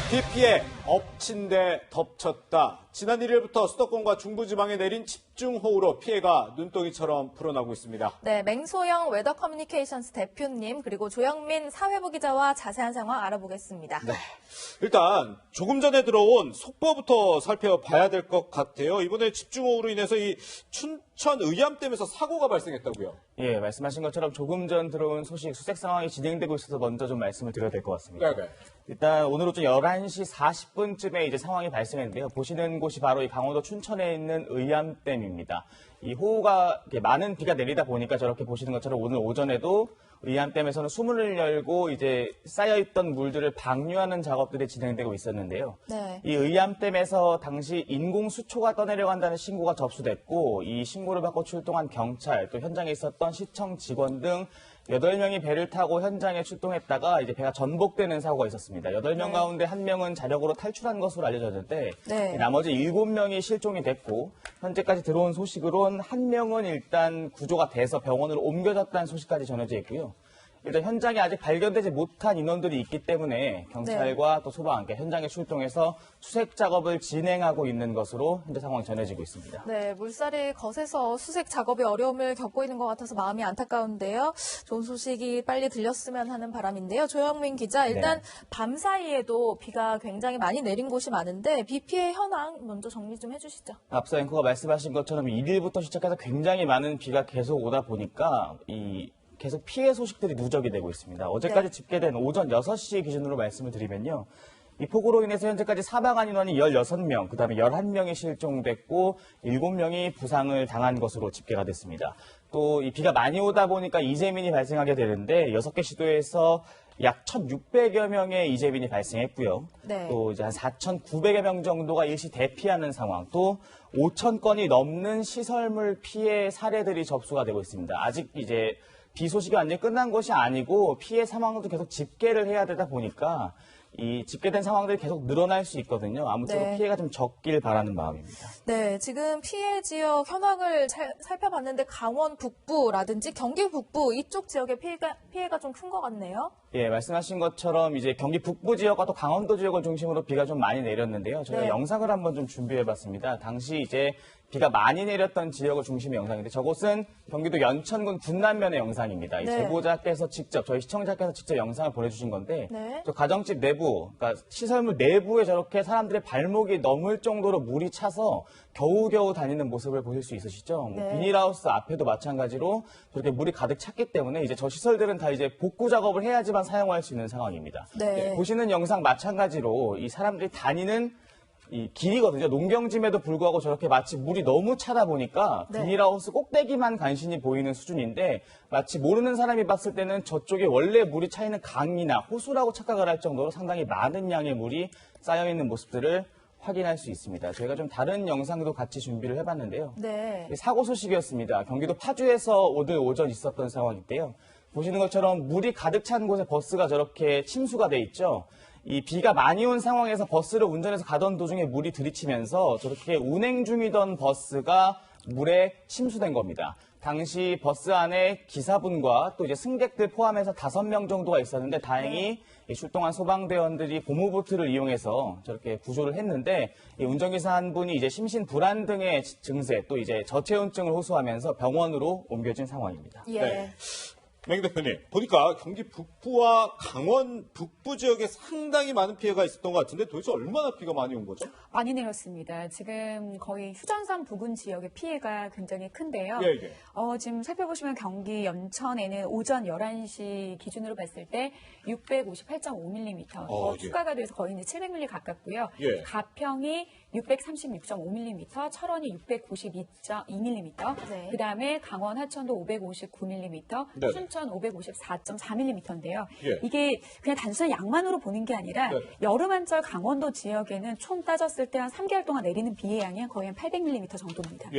비 피해 엎친 데 덮쳤다. 지난 1일부터 수도권과 중부지방에 내린 집중호우로 피해가 눈덩이처럼 불어나고 있습니다. 네, 맹소영 웨더 커뮤니케이션스 대표님 그리고 조영민 사회부 기자와 자세한 상황 알아보겠습니다. 네, 일단 조금 전에 들어온 속보부터 살펴봐야 될 것 같아요. 이번에 집중호우로 인해서 이 춘천 의암댐에서 사고가 발생했다고요? 예, 말씀하신 것처럼 조금 전 들어온 소식 수색 상황이 진행되고 있어서 먼저 좀 말씀을 드려야 될 것 같습니다. 네. 일단 오늘 오전 11시 40분쯤에 이제 상황이 발생했는데요. 보시는 곳이 바로 이 강원도 춘천에 있는 의암댐입니다. 이 호우가 많은 비가 내리다 보니까 저렇게 보시는 것처럼 오늘 오전에도 의암댐에서는 수문을 열고 이제 쌓여있던 물들을 방류하는 작업들이 진행되고 있었는데요. 네. 이 의암댐에서 당시 인공 수초가 떠내려간다는 신고가 접수됐고 이 신고를 받고 출동한 경찰 또 현장에 있었던 시청 직원 등 8명이 배를 타고 현장에 출동했다가 이제 배가 전복되는 사고가 있었습니다. 8명 가운데 1명은 자력으로 탈출한 것으로 알려졌는데 나머지 7명이 실종이 됐고 현재까지 들어온 소식으론 1명은 일단 구조가 돼서 병원으로 옮겨졌다는 소식까지 전해져 있고요. 일단 현장에 아직 발견되지 못한 인원들이 있기 때문에 경찰과 또 소방과 함께 현장에 출동해서 수색 작업을 진행하고 있는 것으로 현재 상황이 전해지고 있습니다. 네, 물살이 거세서 수색 작업에 어려움을 겪고 있는 것 같아서 마음이 안타까운데요. 좋은 소식이 빨리 들렸으면 하는 바람인데요. 조영민 기자, 일단 밤 사이에도 비가 굉장히 많이 내린 곳이 많은데 비 피해 현황 먼저 정리 좀 해주시죠. 앞서 앵커가 말씀하신 것처럼 1일부터 시작해서 굉장히 많은 비가 계속 오다 보니까 계속 피해 소식들이 누적이 되고 있습니다. 어제까지 집계된 오전 6시 기준으로 말씀을 드리면요. 이 폭우로 인해서 현재까지 사망한 인원이 16명, 그다음에 11명이 실종됐고 7명이 부상을 당한 것으로 집계가 됐습니다. 또 이 비가 많이 오다 보니까 이재민이 발생하게 되는데 6개 시도에서 약 1,600여 명의 이재민이 발생했고요. 또 이제 한 4,900여 명 정도가 일시 대피하는 상황, 또 5,000건이 넘는 시설물 피해 사례들이 접수가 되고 있습니다. 아직 이제 비 소식이 완전히 끝난 것이 아니고 피해 상황도 계속 집계를 해야 되다 보니까 이 집계된 상황들이 계속 늘어날 수 있거든요. 아무쪼록 피해가 좀 적길 바라는 마음입니다. 네, 지금 피해 지역 현황을 살펴봤는데 강원 북부라든지 경기 북부 이쪽 지역의 피해가 좀 큰 것 같네요. 예, 말씀하신 것처럼 이제 경기 북부 지역과 또 강원도 지역을 중심으로 비가 좀 많이 내렸는데요. 저희가 영상을 한번 좀 준비해봤습니다. 당시 이제 비가 많이 내렸던 지역을 중심의 영상인데 저곳은 경기도 연천군 군남면의 영상입니다. 이 제보자께서 직접 저희 시청자께서 직접 영상을 보내주신 건데 저 가정집 내부, 그러니까 시설물 내부에 저렇게 사람들의 발목이 넘을 정도로 물이 차서 겨우겨우 다니는 모습을 보실 수 있으시죠? 비닐하우스 앞에도 마찬가지로 저렇게 물이 가득 찼기 때문에 이제 저 시설들은 다 이제 복구 작업을 해야지만 사용할 수 있는 상황입니다. 보시는 영상 마찬가지로 이 사람들이 다니는 이 길이거든요. 농경짐에도 불구하고 저렇게 마치 물이 너무 차다 보니까 비닐하우스 꼭대기만 간신히 보이는 수준인데 마치 모르는 사람이 봤을 때는 저쪽에 원래 물이 차 있는 강이나 호수라고 착각을 할 정도로 상당히 많은 양의 물이 쌓여 있는 모습들을 확인할 수 있습니다. 저희가 좀 다른 영상도 같이 준비를 해봤는데요. 사고 소식이었습니다. 경기도 파주에서 오늘 오전 있었던 상황인데요. 보시는 것처럼 물이 가득 찬 곳에 버스가 저렇게 침수가 돼 있죠. 이 비가 많이 온 상황에서 버스를 운전해서 가던 도중에 물이 들이치면서 저렇게 운행 중이던 버스가 물에 침수된 겁니다. 당시 버스 안에 기사분과 또 이제 승객들 포함해서 5명 정도가 있었는데 다행히 출동한 소방대원들이 고무보트를 이용해서 저렇게 구조를 했는데 이 운전기사 한 분이 이제 심신 불안 등의 증세 또 이제 저체온증을 호소하면서 병원으로 옮겨진 상황입니다. 맹 대표님, 보니까 경기 북부와 강원 북부 지역에 상당히 많은 피해가 있었던 것 같은데 도대체 얼마나 비가 많이 온 거죠? 많이 내렸습니다. 지금 거의 휴전선 부근 지역의 피해가 굉장히 큰데요. 지금 살펴보시면 경기 연천에는 오전 11시 기준으로 봤을 때 658.5mm, 추가가 돼서 거의 700mm 가깝고요. 가평이 636.5mm, 철원이 692.2mm, 그다음에 강원 하천도 559mm, 춘천 554.4mm인데요. 이게 그냥 단순한 양만으로 보는 게 아니라 여름 한철 강원도 지역에는 총 따졌을 때 한 3개월 동안 내리는 비의 양이 거의 한 800mm 정도입니다.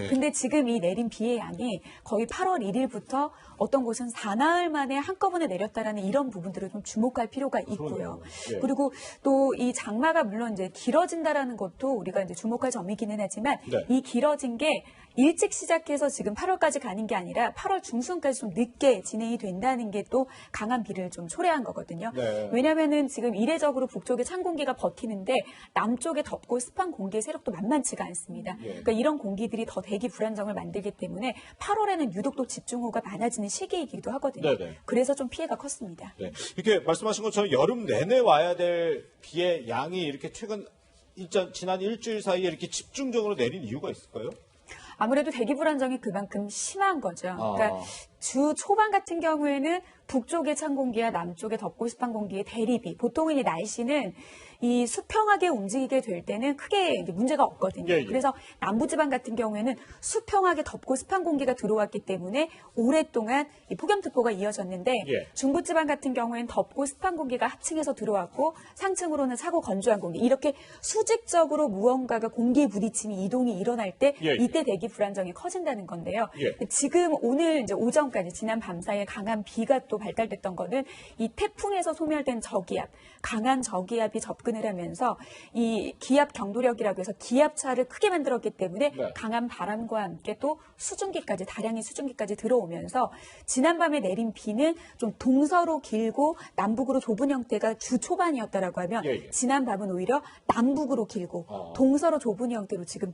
근데 지금 이 내린 비의 양이 거의 8월 1일부터 어떤 곳은 4나흘 만에 한꺼번에 내렸다라는 이런 부분들을 좀 주목할 필요가 있고요. 그리고 또 이 장마가 물론 이제 길어진다라는 것도 우리가 이제 주목할 점이기는 하지만 이 길어진 게 일찍 시작해서 지금 8월까지 가는 게 아니라 8월 중순까지 좀 늦게 진행이 된다는 게 또 강한 비를 좀 초래한 거거든요. 네. 왜냐하면은 지금 이례적으로 북쪽에 찬 공기가 버티는데 남쪽에 덥고 습한 공기의 세력도 만만치가 않습니다. 예. 그러니까 이런 공기들이 더 대기 불안정을 만들기 때문에 8월에는 유독 또 집중호우가 많아지는 시기이기도 하거든요. 네네. 그래서 좀 피해가 컸습니다. 네. 이렇게 말씀하신 것처럼 여름 내내 와야 될 비의 양이 이렇게 지난 일주일 사이에 이렇게 집중적으로 내린 이유가 있을까요? 아무래도 대기 불안정이 그만큼 심한 거죠. 그러니까 주 초반 같은 경우에는 북쪽의 찬 공기와 남쪽의 덥고 습한 공기의 대립이, 보통은 이 날씨는 이 수평하게 움직이게 될 때는 크게 이제 문제가 없거든요. 예, 예. 그래서 남부지방 같은 경우에는 수평하게 덥고 습한 공기가 들어왔기 때문에 오랫동안 이 폭염특보가 이어졌는데 예. 중부지방 같은 경우에는 덥고 습한 공기가 하층에서 들어왔고 상층으로는 차고 건조한 공기, 이렇게 수직적으로 무언가가 공기의 부딪힘이 이동이 일어날 때 예, 예. 이때 대기 불안정이 커진다는 건데요. 예. 지금 오늘 이제 오전까지 지난 밤 사이에 강한 비가 또 발달됐던 거는 이 태풍에서 소멸된 저기압, 강한 저기압이 접근을 하면서 이 기압 경도력이라고 해서 기압차를 크게 만들었기 때문에 네. 강한 바람과 함께 또 수증기까지, 다량의 수증기까지 들어오면서 지난밤에 내린 비는 좀 동서로 길고 남북으로 좁은 형태가 주 초반이었다라고 하면 예, 예. 지난밤은 오히려 남북으로 길고 동서로 좁은 형태로 지금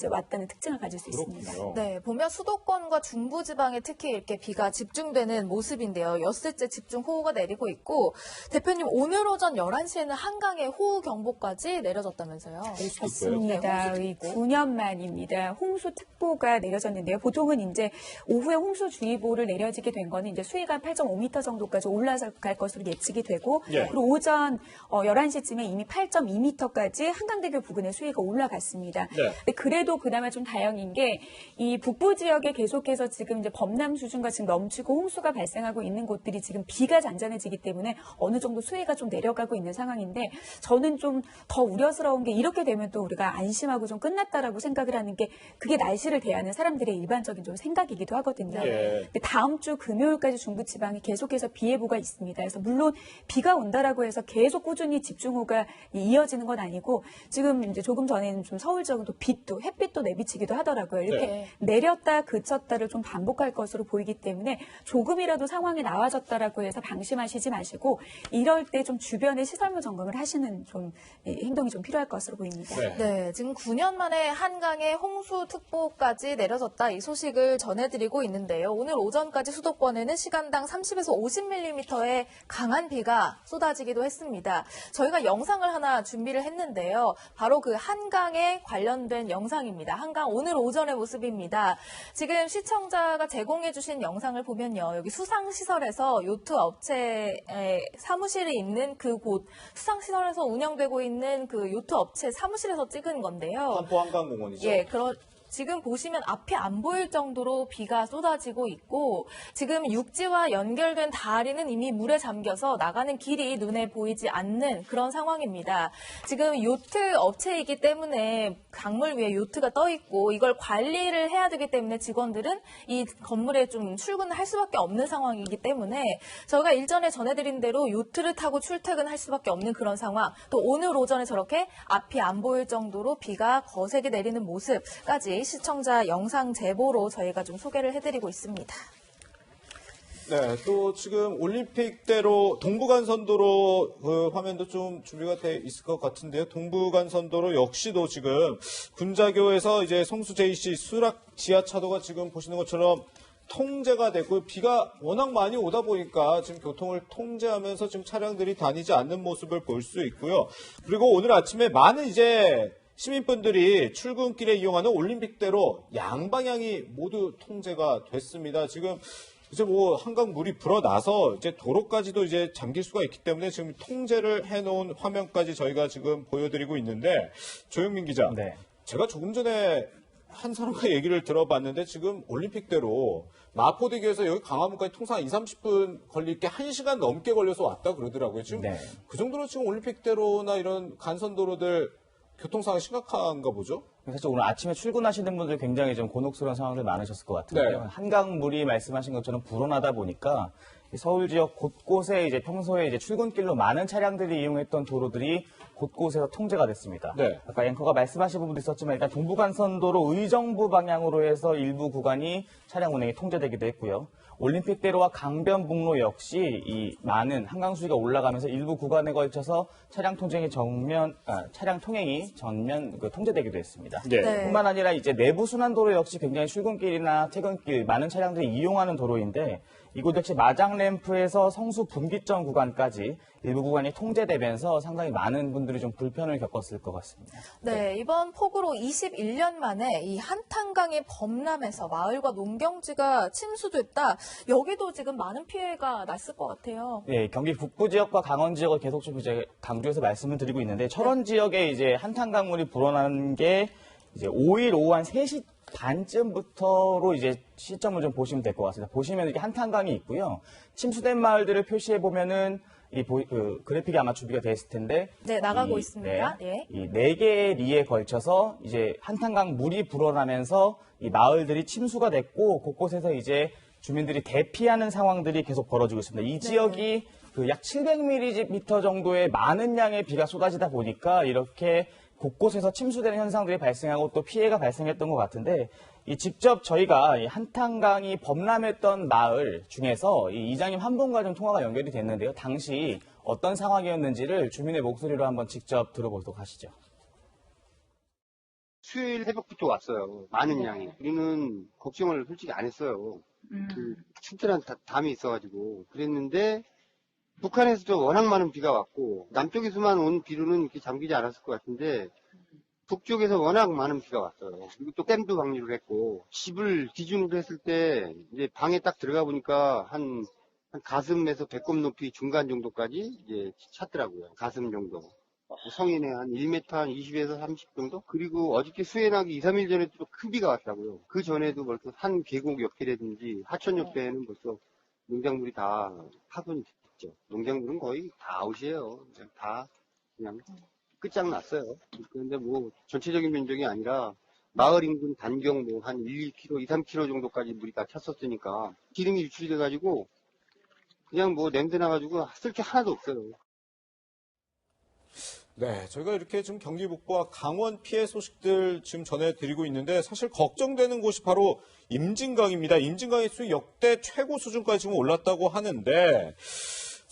왔다는 특징을 가질 수 있습니다. 그렇군요. 네, 보면 수도권과 중부지방에 특히 이렇게 비가 집중되는 모습인데요. 엿새째 집중호우가 내리고 있고, 대표님 오늘 오전 11시에는 한강에 호우경보까지 내려졌다면서요. 그렇습니다. 네, 이 9년 만입니다. 홍수특보가 내려졌는데요. 보통은 이제 오후에 홍수주의보를 내려지게 된 거는 이제 수위가 8.5m 정도까지 올라갈 것으로 예측이 되고, 예. 그리고 오전 11시쯤에 이미 8.2m까지 한강대교 부근의 수위가 올라갔습니다. 네. 근데 그래도 그나마 좀 다행인 게 이 북부 지역에 계속해서 지금 이제 범람 수준과 지금 넘치고 홍수가 발생하고 있는 곳들이 지금 비가 잔잔해지기 때문에 어느 정도 수위가 좀 내려가고 있는 상황인데, 저는 좀 더 우려스러운 게 이렇게 되면 또 우리가 안심하고 좀 끝났다라고 생각을 하는 게 그게 날씨를 대하는 사람들의 일반적인 좀 생각이기도 하거든요. 예. 근데 다음 주 금요일까지 중부지방에 계속해서 비 예보가 있습니다. 그래서 물론 비가 온다라고 해서 계속 꾸준히 집중호우가 이어지는 건 아니고, 지금 이제 조금 전에는 좀 서울 지역은 또 햇빛도 내비치기도 하더라고요. 이렇게 네. 내렸다 그쳤다를 좀 반복할 것으로 보이기 때문에 조금이라도 상황이 나아졌다라고 해서 방심하시지 마시고, 이럴 때 좀 주변의 시설물 점검을 하시는 좀 행동이 좀 필요할 것으로 보입니다. 네. 네, 지금 9년 만에 한강에 홍수특보까지 내려졌다, 이 소식을 전해드리고 있는데요. 오늘 오전까지 수도권에는 시간당 30에서 50mm의 강한 비가 쏟아지기도 했습니다. 저희가 영상을 하나 준비를 했는데요. 바로 그 한강에 관련된 영상입니다. 한강 오늘 오전의 모습입니다. 지금 시청자가 제공해주신 영상을 보면요. 여기 수상시설에서 요트 업체의 사무실이 있는 그곳, 수상시설에서 운영되고 있는 그 요트 업체 사무실에서 찍은 건데요. 한포 한강공원이죠. 예, 지금 보시면 앞이 안 보일 정도로 비가 쏟아지고 있고, 지금 육지와 연결된 다리는 이미 물에 잠겨서 나가는 길이 눈에 보이지 않는 그런 상황입니다. 지금 요트 업체이기 때문에 강물 위에 요트가 떠 있고 이걸 관리를 해야 되기 때문에 직원들은 이 건물에 좀 출근을 할 수밖에 없는 상황이기 때문에 저희가 일전에 전해드린 대로 요트를 타고 출퇴근할 수밖에 없는 그런 상황, 또 오늘 오전에 저렇게 앞이 안 보일 정도로 비가 거세게 내리는 모습까지 시청자 영상 제보로 저희가 좀 소개를 해드리고 있습니다. 네, 또 지금 올림픽대로 동부간선도로 그 화면도 좀 준비가 돼 있을 것 같은데요. 동부간선도로 역시도 지금 군자교에서 이제 성수 JC 수락 지하차도가 지금 보시는 것처럼 통제가 되고, 비가 워낙 많이 오다 보니까 지금 교통을 통제하면서 지금 차량들이 다니지 않는 모습을 볼 수 있고요. 그리고 오늘 아침에 많은 이제 시민분들이 출근길에 이용하는 올림픽대로 양방향이 모두 통제가 됐습니다. 지금 이제 뭐 한강 물이 불어나서 이제 도로까지도 이제 잠길 수가 있기 때문에 지금 통제를 해놓은 화면까지 저희가 지금 보여드리고 있는데, 조영민 기자, 네. 제가 조금 전에 한 사람과 얘기를 들어봤는데 지금 올림픽대로 마포대교에서 여기 강화문까지 통상 20-30분 걸릴 게 1시간 넘게 걸려서 왔다 그러더라고요. 지금 네. 그 정도로 지금 올림픽대로나 이런 간선도로들 교통 상황이 심각한가 보죠? 사실 오늘 아침에 출근하시는 분들 굉장히 좀 곤혹스러운 상황들 많으셨을 것 같은데요. 네. 한강물이 말씀하신 것처럼 불어나다 보니까 서울 지역 곳곳에 이제 평소에 이제 출근길로 많은 차량들이 이용했던 도로들이 곳곳에서 통제가 됐습니다. 네. 아까 앵커가 말씀하신 부분도 있었지만 일단 동부간선도로 의정부 방향으로 해서 일부 구간이 차량 운행이 통제되기도 했고요. 올림픽대로와 강변북로 역시 이 많은 한강 수위가 올라가면서 일부 구간에 걸쳐서 차량 통행이 전면 통제되기도 했습니다. 네. 뿐만 아니라 이제 내부 순환도로 역시 굉장히 출근길이나 퇴근길 많은 차량들이 이용하는 도로인데 이곳 역시 마장 램프에서 성수 분기점 구간까지 일부 구간이 통제되면서 상당히 많은 분들이 좀 불편을 겪었을 것 같습니다. 네, 이번 폭우로 21년 만에 이 한탄강이 범람해서 마을과 농경지가 침수됐다. 여기도 지금 많은 피해가 났을 것 같아요. 네, 경기 북부 지역과 강원 지역을 계속 좀 이제 강조해서 말씀을 드리고 있는데 철원 지역에 이제 한탄강물이 불어난 게 이제 5일 오후 한 3시 반쯤부터로 이제 시점을 좀 보시면 될 것 같습니다. 보시면 이렇게 한탄강이 있고요. 침수된 마을들을 표시해 보면은 그래픽이 아마 준비가 돼 있을 텐데. 네, 나가고 있습니다. 네, 이 4개의 리에 걸쳐서 이제 한탄강 물이 불어나면서 이 마을들이 침수가 됐고 곳곳에서 이제 주민들이 대피하는 상황들이 계속 벌어지고 있습니다. 이 지역이 그 약 700mm 정도의 많은 양의 비가 쏟아지다 보니까 이렇게 곳곳에서 침수되는 현상들이 발생하고 또 피해가 발생했던 것 같은데 이 직접 저희가 이 한탄강이 범람했던 마을 중에서 이 이장님 한 분과 좀 통화가 연결이 됐는데요. 당시 어떤 상황이었는지를 주민의 목소리로 한번 직접 들어보도록 하시죠. 수요일 새벽부터 왔어요. 많은 양이. 우리는 걱정을 솔직히 안 했어요. 그 튼튼한 담이 있어가지고 그랬는데 북한에서도 워낙 많은 비가 왔고 남쪽에서만 온 비로는 이렇게 잠기지 않았을 것 같은데 북쪽에서 워낙 많은 비가 왔어요. 그리고 또 댐도 방류를 했고 집을 기준으로 했을 때 이제 방에 딱 들어가 보니까 한 가슴에서 배꼽 높이 중간 정도까지 이제 찼더라고요. 가슴 정도. 성인의 한 1m 한 20에서 30 정도? 그리고 어저께 수해나기 2, 3일 전에 또 큰 비가 왔다고요. 그 전에도 벌써 한 계곡 옆이라든지 하천 옆에는 벌써 농작물이 다 파손이 됐죠. 농작물은 거의 다 아웃이에요. 다 그냥 끝장났어요. 그런데 뭐 전체적인 면적이 아니라 마을 인근 단경 뭐 한 1, 2km, 2, 3km 정도까지 물이 다 찼었으니까 기름이 유출돼가지고 그냥 뭐 냄새 나가지고 쓸 게 하나도 없어요. 네, 저희가 이렇게 지금 경기 북부와 강원 피해 소식들 지금 전해드리고 있는데 사실 걱정되는 곳이 바로 임진강입니다. 임진강의 수위 역대 최고 수준까지 지금 올랐다고 하는데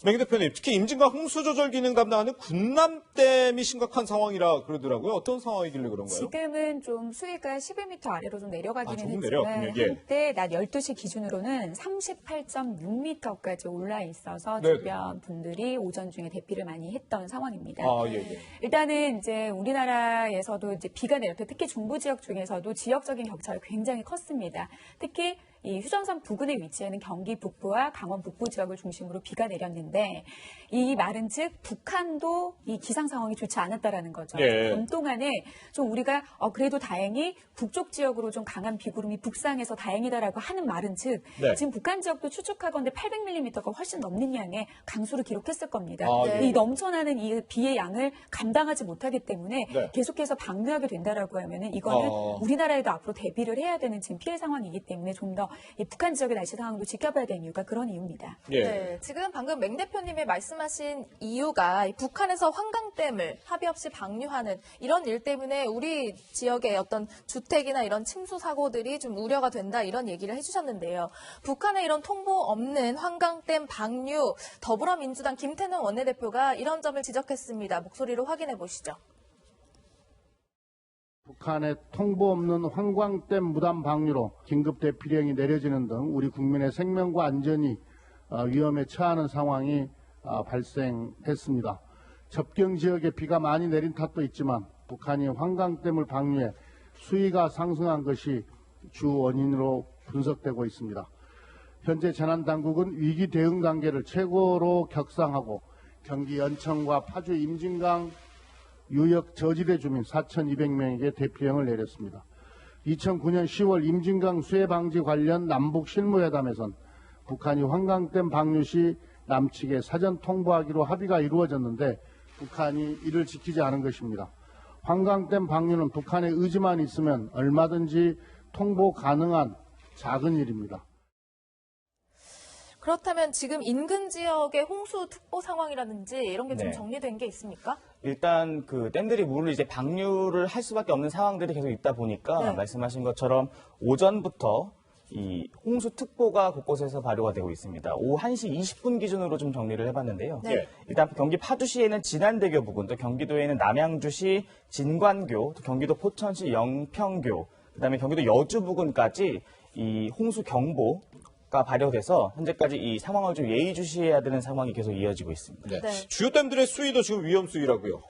맹 대표님, 특히 임진강 홍수 조절 기능 담당하는 군남댐이 심각한 상황이라 그러더라고요. 어떤 상황이길래 그런가요? 지금은 좀 수위가 11m 아래로 좀 내려가기는 조금 했지만 내려왔군요. 예. 한때 낮 12시 기준으로는 38.6m까지 올라 있어서 네. 주변 분들이 오전 중에 대피를 많이 했던 상황입니다. 예. 일단은 이제 우리나라에서도 이제 비가 내릴 때 특히 중부 지역 중에서도 지역적인 격차가 굉장히 컸습니다. 특히 이 휴전선 부근에 위치하는 경기 북부와 강원 북부 지역을 중심으로 비가 내렸는데 이 말은 즉 북한도 이 기상 상황이 좋지 않았다라는 거죠. 예. 밤 동안에 좀 우리가 그래도 다행히 북쪽 지역으로 좀 강한 비구름이 북상해서 다행이다라고 하는 말은 즉 네. 지금 북한 지역도 추측하건대 800mm가 훨씬 넘는 양의 강수를 기록했을 겁니다. 예. 이 넘쳐나는 이 비의 양을 감당하지 못하기 때문에 네. 계속해서 방류하게 된다라고 하면은 이거는 우리나라에도 앞으로 대비를 해야 되는 지금 피해 상황이기 때문에 좀 더 이 북한 지역의 날씨 상황도 지켜봐야 되는 이유가 그런 이유입니다. 예. 네, 지금 방금 맹 대표님이 말씀하신 이유가 이 북한에서 환강댐을 합의 없이 방류하는 이런 일 때문에 우리 지역의 어떤 주택이나 이런 침수 사고들이 좀 우려가 된다 이런 얘기를 해주셨는데요. 북한의 이런 통보 없는 환강댐 방류 더불어민주당 김태년 원내대표가 이런 점을 지적했습니다. 목소리로 확인해 보시죠. 북한의 통보 없는 환광댐 무단 방류로 긴급 대피령이 내려지는 등 우리 국민의 생명과 안전이 위험에 처하는 상황이 발생했습니다. 접경 지역에 비가 많이 내린 탓도 있지만 북한이 환광댐을 방류해 수위가 상승한 것이 주 원인으로 분석되고 있습니다. 현재 재난당국은 위기 대응 단계를 최고로 격상하고 경기 연천과 파주 임진강 유역 저지대 주민 4,200명에게 대피령을 내렸습니다. 2009년 10월 임진강 수해 방지 관련 남북 실무회담에선 북한이 환강댐 방류 시 남측에 사전 통보하기로 합의가 이루어졌는데 북한이 이를 지키지 않은 것입니다. 환강댐 방류는 북한의 의지만 있으면 얼마든지 통보 가능한 작은 일입니다. 그렇다면 지금 인근 지역의 홍수 특보 상황이라든지 이런 게 좀 네. 정리된 게 있습니까? 일단 그 댐들이 물을 이제 방류를 할 수밖에 없는 상황들이 계속 있다 보니까 네. 말씀하신 것처럼 오전부터 이 홍수특보가 곳곳에서 발효가 되고 있습니다. 오후 1시 20분 기준으로 좀 정리를 해봤는데요. 네. 일단 경기 파주시에는 진안대교 부근, 또 경기도에는 남양주시 진관교, 또 경기도 포천시 영평교, 그다음에 경기도 여주 부근까지 이 홍수 경보가 발효돼서 현재까지 이 상황을 좀 예의주시해야 되는 상황이 계속 이어지고 있습니다. 네. 네. 주요 댐들의 수위도 지금 위험 수위라고요.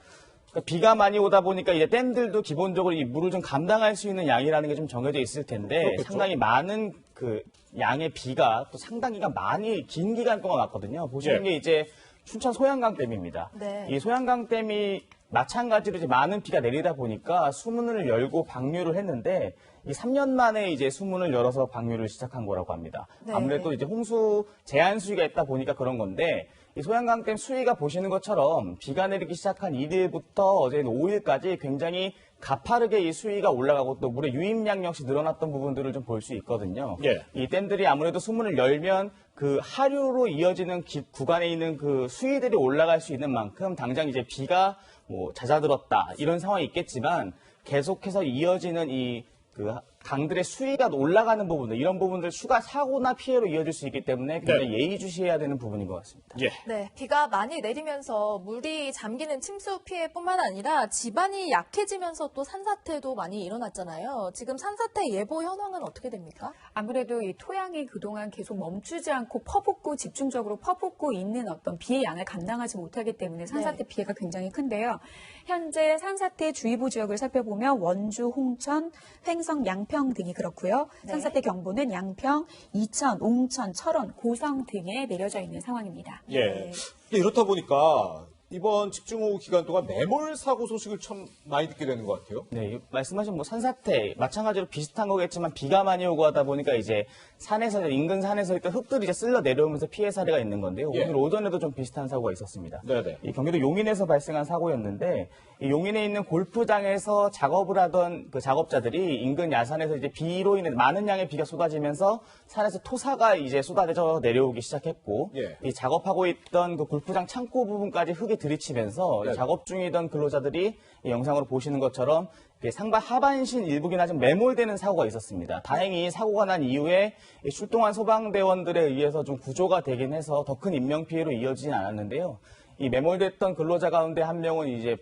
그러니까 비가 많이 오다 보니까 이제 댐들도 기본적으로 이 물을 좀 감당할 수 있는 양이라는 게 좀 정해져 있을 텐데 그렇겠죠. 상당히 많은 그 양의 비가 또 상당히가 많이 긴 기간 동안 왔거든요. 보시는 예. 게 이제 춘천 소양강 댐입니다. 네. 이 소양강 댐이 마찬가지로 이제 많은 비가 내리다 보니까 수문을 열고 방류를 했는데 이 3년 만에 이제 수문을 열어서 방류를 시작한 거라고 합니다. 네. 아무래도 이제 홍수 제한 수위가 있다 보니까 그런 건데 이 소양강댐 수위가 보시는 것처럼 비가 내리기 시작한 1일부터 어제 5일까지 굉장히 가파르게 이 수위가 올라가고 또 물의 유입량 역시 늘어났던 부분들을 좀 볼 수 있거든요. 예. 이 댐들이 아무래도 수문을 열면 그 하류로 이어지는 구간에 있는 그 수위들이 올라갈 수 있는 만큼 당장 이제 비가 뭐 잦아들었다 이런 상황이 있겠지만 계속해서 이어지는 이 그 강들의 수위가 올라가는 부분들 이런 부분들 추가 사고나 피해로 이어질 수 있기 때문에 굉장히 예의주시해야 되는 부분인 것 같습니다. 예. 네, 비가 많이 내리면서 물이 잠기는 침수 피해뿐만 아니라 지반이 약해지면서 또 산사태도 많이 일어났잖아요. 지금 산사태 예보 현황은 어떻게 됩니까? 아무래도 이 토양이 그동안 계속 멈추지 않고 퍼붓고 집중적으로 퍼붓고 있는 어떤 비의 양을 감당하지 못하기 때문에 산사태 피해가 굉장히 큰데요. 현재 산사태 주의보 지역을 살펴보면 원주, 홍천, 횡성, 양평 등이 그렇고요. 네. 산사태 경보는 양평, 이천, 옹천, 철원, 고성 등에 내려져 있는 상황입니다. 예. 근데 이렇다 보니까 이번 집중호우 기간 동안 매몰 사고 소식을 참 많이 듣게 되는 것 같아요. 네, 말씀하신 뭐 산사태 마찬가지로 비슷한 거겠지만 비가 많이 오고 하다 보니까 이제 산에서 인근 산에서 있던 흙들이 이제 쓸려 내려오면서 피해 사례가 있는 건데요. 예. 오늘 오전에도 좀 비슷한 사고가 있었습니다. 네네. 이 경기도 용인에서 발생한 사고였는데 이 용인에 있는 골프장에서 작업을 하던 그 작업자들이 인근 야산에서 이제 비로 인해 많은 양의 비가 쏟아지면서 산에서 토사가 이제 쏟아져 내려오기 시작했고 예. 이 작업하고 있던 그 골프장 창고 부분까지 흙이 들이치면서 네. 작업 중이던 근로자들이 이 영상으로 보시는 것처럼 상바 하반신 일부기나 좀 매몰되는 사고가 있었습니다. 다행히 사고가 난 이후에 이 출동한 소방대원들에 의해서 좀 구조가 되긴 해서 더 큰 인명피해로 이어지진 않았는데요. 이 매몰됐던 근로자 가운데 한 명은 이제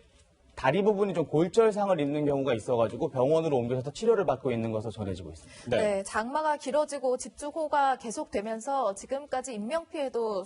다리 부분이 좀 골절상을 입는 경우가 있어가지고 병원으로 옮겨서 치료를 받고 있는 것으로 전해지고 있습니다. 네, 장마가 길어지고 집중호우가 계속되면서 지금까지 인명피해도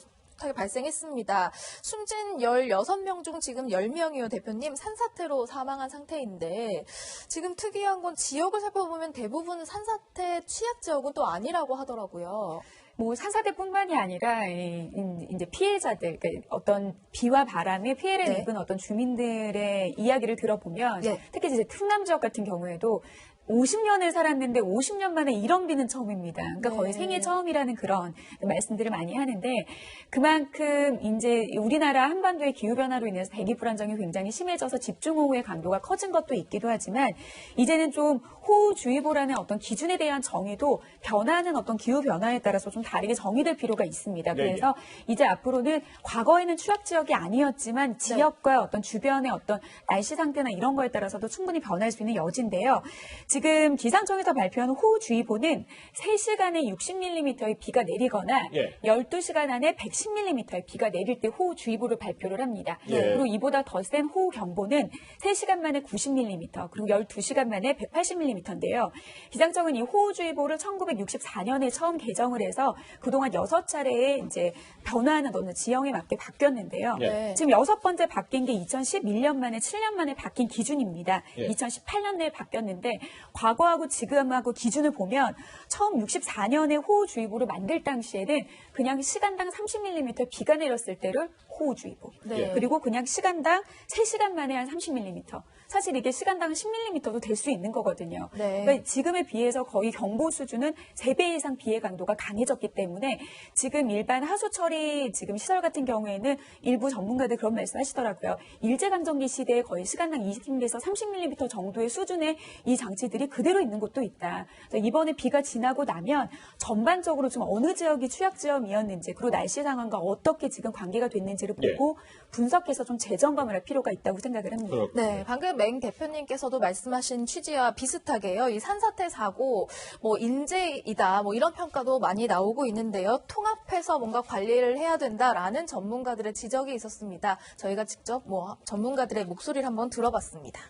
발생했습니다. 숨진 16명 중 지금 10명이요, 대표님. 산사태로 사망한 상태인데 지금 특이한 건 지역을 살펴보면 대부분 산사태 취약 지역은 또 아니라고 하더라고요. 뭐 산사태뿐만이 아니라 이제 피해자들, 그러니까 어떤 비와 바람에 피해를 네. 입은 어떤 주민들의 이야기를 들어보면 네. 특히 이제 충남 지역 같은 경우에도 50년을 살았는데 50년 만에 이런 비는 처음입니다. 그러니까 네. 거의 생애 처음이라는 그런 말씀들을 많이 하는데 그만큼 이제 우리나라 한반도의 기후변화로 인해서 대기 불안정이 굉장히 심해져서 집중호우의 강도가 커진 것도 있기도 하지만 이제는 좀 호우주의보라는 어떤 기준에 대한 정의도 변화하는 어떤 기후변화에 따라서 좀 다르게 정의될 필요가 있습니다. 그래서 이제 앞으로는 과거에는 취약지역이 아니었지만 지역과 어떤 주변의 어떤 날씨 상태나 이런 거에 따라서도 충분히 변할 수 있는 여지인데요. 지금 기상청에서 발표한 호우주의보는 3시간에 60mm의 비가 내리거나 12시간 안에 110mm의 비가 내릴 때 호우주의보를 발표를 합니다. 그리고 이보다 더 센 호우경보는 3시간 만에 90mm 그리고 12시간 만에 180mm인데요. 기상청은 이 호우주의보를 1964년에 처음 개정을 해서 그동안 6차례의 이제 변화하는 어느 지형에 맞게 바뀌었는데요. 지금 6번째 바뀐 게 2011년 만에 7년 만에 바뀐 기준입니다. 2018년에 바뀌었는데 과거하고 지금하고 기준을 보면 처음 64년에 호우주의보를 만들 당시에는 그냥 시간당 30mm 비가 내렸을 때를 호우주의보. 그리고 그냥 시간당 3시간 만에 한 30mm. 사실 이게 시간당 10mm도 될 수 있는 거거든요. 그러니까 지금에 비해서 거의 경보 수준은 3배 이상 비의 강도가 강해졌기 때문에 지금 일반 하수처리 지금 시설 같은 경우에는 일부 전문가들 그런 말씀 하시더라고요. 일제강점기 시대에 거의 시간당 20mm에서 30mm 정도의 수준의 이 장치들이 그대로 있는 곳도 있다. 이번에 비가 지나고 나면 전반적으로 좀 어느 지역이 취약지역이었는지 그리고 날씨 상황과 어떻게 지금 관계가 됐는지를 문제를 보고 분석해서 좀 재점검을 할 필요가 있다고 생각을 합니다. 네, 방금 맹 대표님께서도 말씀하신 취지와 비슷하게요. 이 산사태 사고, 뭐 인재이다, 뭐 이런 평가도 많이 나오고 있는데요. 통합해서 뭔가 관리를 해야 된다라는 전문가들의 지적이 있었습니다. 저희가 직접 뭐 전문가들의 목소리를 한번 들어봤습니다.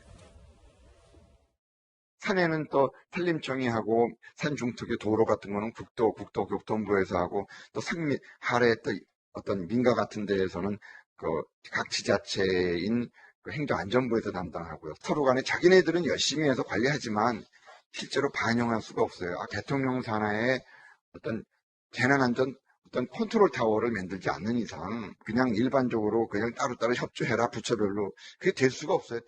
산에는 또 산림청이 하고 산 중턱의 도로 같은 거는 국토교통부에서 하고 또 산 아래 또 어떤 민가 같은 데에서는 그 각 지자체인 그 행정안전부에서 담당하고요. 서로 간에 자기네들은 열심히 해서 관리하지만 실제로 반영할 수가 없어요. 대통령 산하에 어떤 재난안전 어떤 컨트롤 타워를 만들지 않는 이상 그냥 일반적으로 그냥 따로따로 협조해라 부처별로 그게 될 수가 없어요.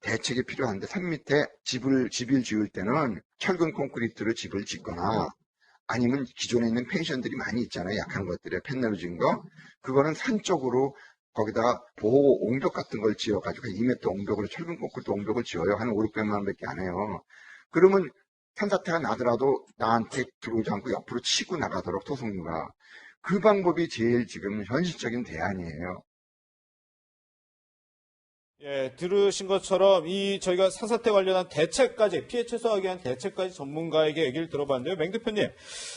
대책이 필요한데 산 밑에 집을 지을 때는 철근 콘크리트로 집을 짓거나 아니면 기존에 있는 펜션들이 많이 있잖아요. 약한 것들에 펜으로 지은 거. 그거는 산 쪽으로 거기다가 보호 옹벽 같은 걸 지어가지고 2m 옹벽으로 철근 콘크리트 옹벽을 지어요. 한 5, 600만 원밖에 안 해요. 그러면 산사태가 나더라도 나한테 들어오지 않고 옆으로 치고 나가도록 토속류가. 그 방법이 제일 지금 현실적인 대안이에요. 예, 들으신 것처럼 저희가 산사태 관련한 대책까지, 피해 최소화하기 위한 대책까지 전문가에게 얘기를 들어봤는데요. 맹 대표님,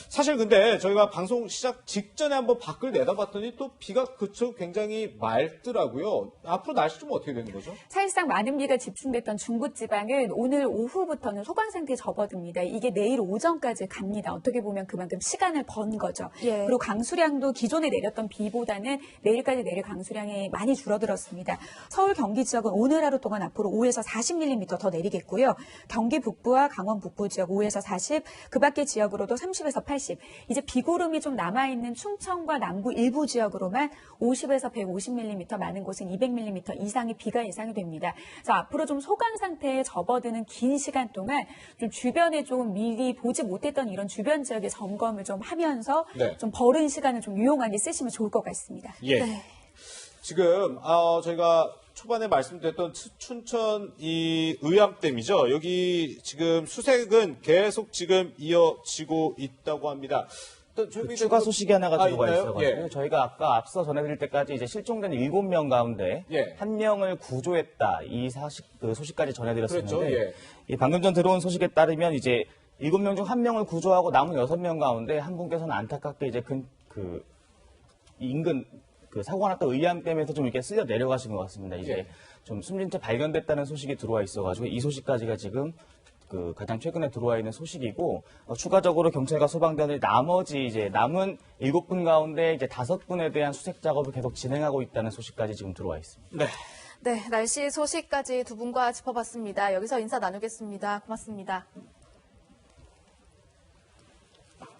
사실 근데 저희가 방송 시작 직전에 한번 밖을 내다봤더니 또 비가 그쪽 굉장히 맑더라고요. 앞으로 날씨 좀 어떻게 되는 거죠? 사실상 많은 비가 집중됐던 중부지방은 오늘 오후부터는 소강 상태에 접어듭니다. 이게 내일 오전까지 갑니다. 어떻게 보면 그만큼 시간을 번 거죠. 예. 그리고 강수량도 기존에 내렸던 비보다는 내일까지 내릴 강수량이 많이 줄어들었습니다. 서울, 경기 지역은 오늘 하루 동안 앞으로 5에서 40mm 더 내리겠고요. 경기 북부와 강원 북부 지역 5에서 40, 그 밖의 지역으로도 30에서 80. 이제 비구름이 좀 남아있는 충청과 남부 일부 지역으로만 50에서 150mm, 많은 곳은 200mm 이상의 비가 예상이 됩니다. 그래서 앞으로 좀 소강 상태에 접어드는 긴 시간 동안 좀 주변에 좀 미리 보지 못했던 이런 주변 지역의 점검을 좀 하면서 좀 버른 시간을 좀 유용하게 쓰시면 좋을 것 같습니다. 예. 네. 지금, 저희가 초반에 말씀드렸던 춘천 이 의암댐이죠. 여기 지금 수색은 계속 지금 이어지고 있다고 합니다. 또 추가 소식이 하나가 들어가 있나요? 있어가지고 예. 저희가 아까 앞서 전해드릴 때까지 이제 실종된 7명 가운데 예. 1명을 구조했다 이 소식까지 전해드렸었는데 그렇죠. 예. 이 방금 전 들어온 소식에 따르면 이제 7명 중 1명을 구조하고 남은 6명 가운데 한 분께서는 안타깝게 이제 인근 사고가 났던 의암댐에서 좀 이렇게 쓸려 내려가신 것 같습니다. 이제 좀 숨진 채 발견됐다는 소식이 들어와 있어가지고 이 소식까지가 지금 가장 최근에 들어와 있는 소식이고 추가적으로 경찰과 소방대원이 나머지 이제 남은 7분 가운데 이제 5분에 대한 수색 작업을 계속 진행하고 있다는 소식까지 지금 들어와 있습니다. 네. 네, 날씨 소식까지 두 분과 짚어봤습니다. 여기서 인사 나누겠습니다. 고맙습니다.